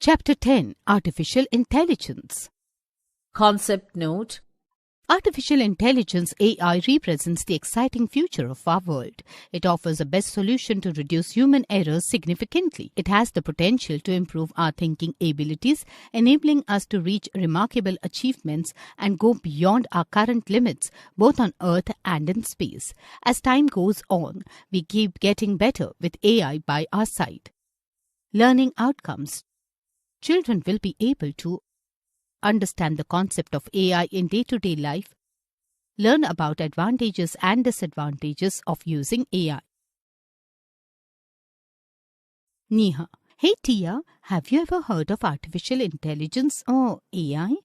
Chapter 10: Artificial Intelligence. Concept note: Artificial intelligence (AI) represents the exciting future of our world. It offers the best solution to reduce human errors significantly. It has the potential to improve our thinking abilities, enabling us to reach remarkable achievements and go beyond our current limits, both on Earth and in space. As time goes on, we keep getting better with AI by our side. Learning outcomes. Children will be able to understand the concept of AI in day-to-day life, learn about advantages and disadvantages of using AI. Neha: Hey Tia, have you ever heard of artificial intelligence or AI?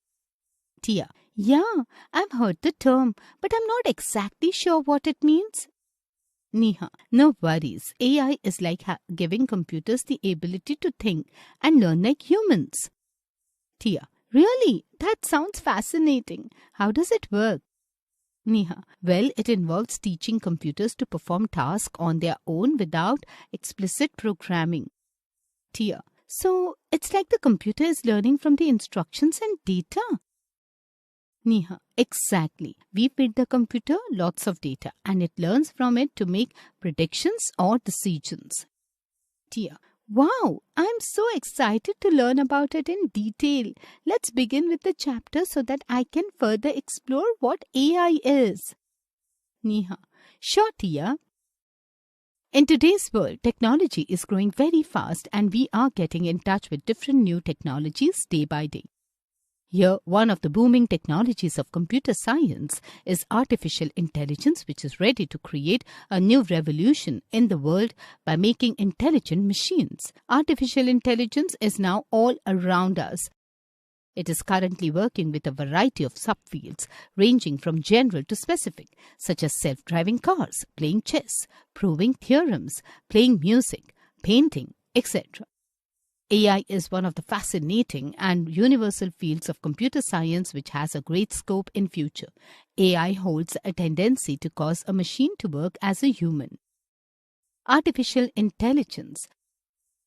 Tia: Yeah, I've heard the term, but I'm not exactly sure what it means. Neha: No worries. AI is like giving computers the ability to think and learn like humans. Tia: Really? That sounds fascinating. How does it work? Neha: Well, it involves teaching computers to perform tasks on their own without explicit programming. Tia: So, it's like the computer is learning from the instructions and data? Neha: Exactly. We feed the computer lots of data and it learns from it to make predictions or decisions. Tia: Wow, I'm so excited to learn about it in detail. Let's begin with the chapter so that I can further explore what AI is. Neha: Sure, Tia. In today's world, technology is growing very fast and we are getting in touch with different new technologies day by day. Here, one of the booming technologies of computer science is artificial intelligence, which is ready to create a new revolution in the world by making intelligent machines. Artificial intelligence is now all around us. It is currently working with a variety of subfields, ranging from general to specific, such as self-driving cars, playing chess, proving theorems, playing music, painting, etc. AI is one of the fascinating and universal fields of computer science which has a great scope in future. AI holds a tendency to cause a machine to work as a human. Artificial intelligence.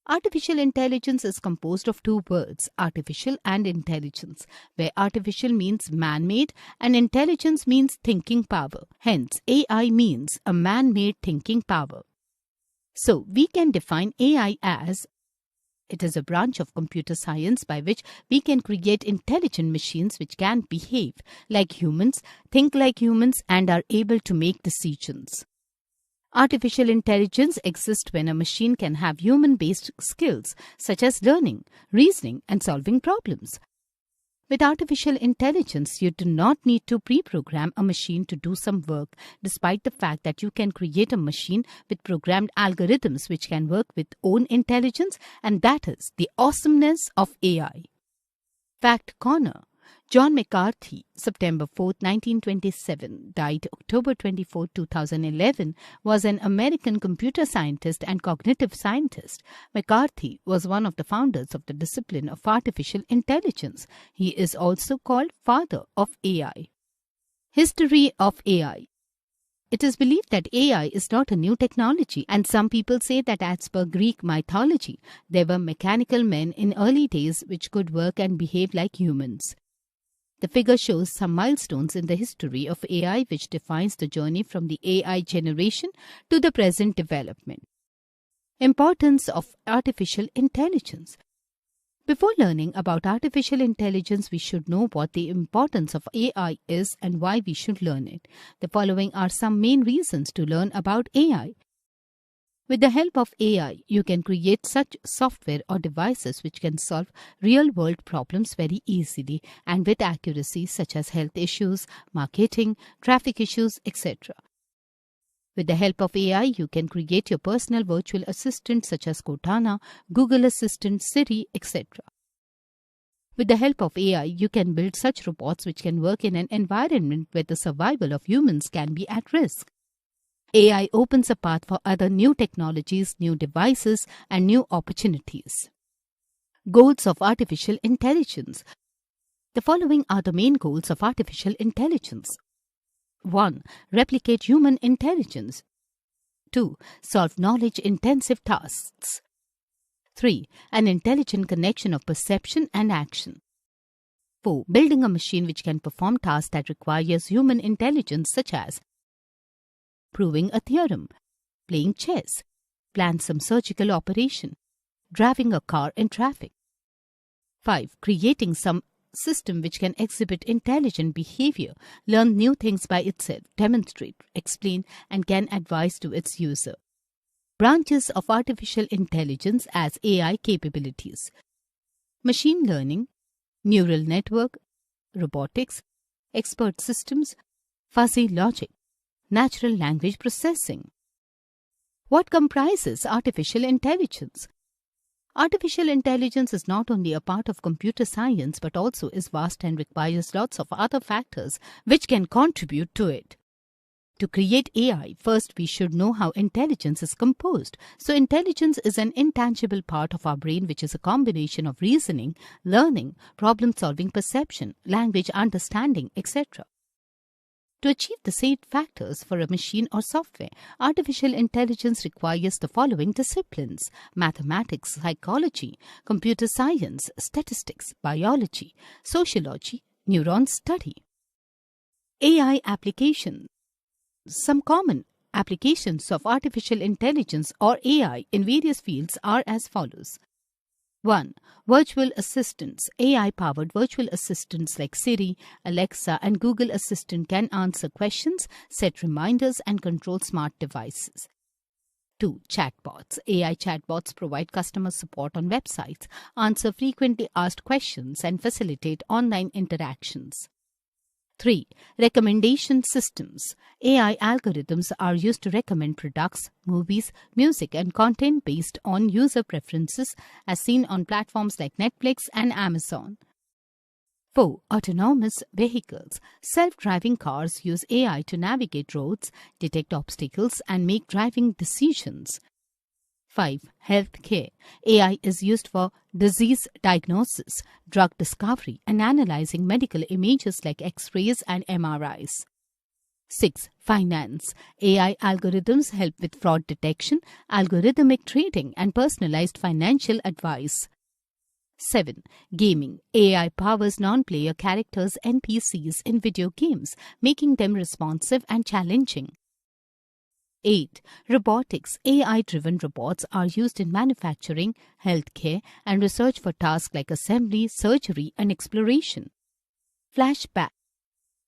Artificial intelligence is composed of two words, artificial and intelligence, where artificial means man-made and intelligence means thinking power. Hence, AI means a man-made thinking power. So, we can define AI as: it is a branch of computer science by which we can create intelligent machines which can behave like humans, think like humans, and are able to make decisions. Artificial intelligence exists when a machine can have human-based skills such as learning, reasoning, and solving problems. With artificial intelligence, you do not need to pre-program a machine to do some work, despite the fact that you can create a machine with programmed algorithms which can work with own intelligence, and that is the awesomeness of AI. Fact Corner. John McCarthy, September 4, 1927, died October 24, 2011, was an American computer scientist and cognitive scientist. McCarthy was one of the founders of the discipline of artificial intelligence. He is also called father of AI. History of AI. It is believed that AI is not a new technology, and some people say that as per Greek mythology, there were mechanical men in early days which could work and behave like humans. The figure shows some milestones in the history of AI which defines the journey from the AI generation to the present development. Importance of artificial intelligence. Before learning about artificial intelligence, we should know what the importance of AI is and why we should learn it. The following are some main reasons to learn about AI. With the help of AI, you can create such software or devices which can solve real-world problems very easily and with accuracy, such as health issues, marketing, traffic issues, etc. With the help of AI, you can create your personal virtual assistant such as Cortana, Google Assistant, Siri, etc. With the help of AI, you can build such robots which can work in an environment where the survival of humans can be at risk. AI opens a path for other new technologies, new devices, and new opportunities. Goals of artificial intelligence. The following are the main goals of artificial intelligence. 1. Replicate human intelligence. 2. Solve knowledge-intensive tasks. 3. An intelligent connection of perception and action. 4. Building a machine which can perform tasks that requires human intelligence, such as proving a theorem, playing chess, plan some surgical operation, driving a car in traffic. 5. Creating some system which can exhibit intelligent behavior, learn new things by itself, demonstrate, explain, and can advise to its user. Branches of artificial intelligence as AI capabilities: machine learning, neural network, robotics, expert systems, fuzzy logic, natural language processing. What comprises artificial intelligence? Artificial intelligence is not only a part of computer science but also is vast and requires lots of other factors which can contribute to it. To create AI, first we should know how intelligence is composed. So intelligence is an intangible part of our brain which is a combination of reasoning, learning, problem-solving, perception, language understanding, etc. To achieve the said factors for a machine or software, artificial intelligence requires the following disciplines: mathematics, psychology, computer science, statistics, biology, sociology, neuron study. AI application. Some common applications of artificial intelligence or AI in various fields are as follows. 1. Virtual assistants. AI-powered virtual assistants like Siri, Alexa, and Google Assistant can answer questions, set reminders, and control smart devices. 2. Chatbots. AI chatbots provide customer support on websites, answer frequently asked questions, and facilitate online interactions. 3. Recommendation systems. AI algorithms are used to recommend products, movies, music, and content based on user preferences, as seen on platforms like Netflix and Amazon. 4. Autonomous vehicles. Self-driving cars use AI to navigate roads, detect obstacles, and make driving decisions. 5. Healthcare. AI is used for disease diagnosis, drug discovery, and analyzing medical images like X-rays and MRIs. 6. Finance. AI algorithms help with fraud detection, algorithmic trading, and personalized financial advice. 7. Gaming. AI powers non-player characters NPCs in video games, making them responsive and challenging. 8. Robotics. AI-driven robots are used in manufacturing, healthcare, and research for tasks like assembly, surgery, and exploration. Flashback.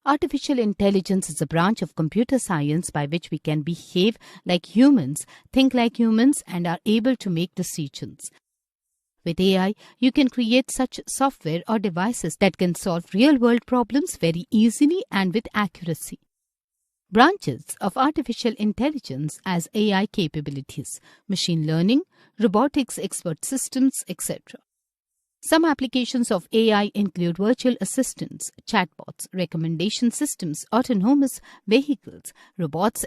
Artificial intelligence is a branch of computer science by which we can behave like humans, think like humans, and are able to make decisions. With AI, you can create such software or devices that can solve real-world problems very easily and with accuracy. Branches of artificial intelligence as AI capabilities: machine learning, robotics, expert systems, etc. Some applications of AI include virtual assistants, chatbots, recommendation systems, autonomous vehicles, robots,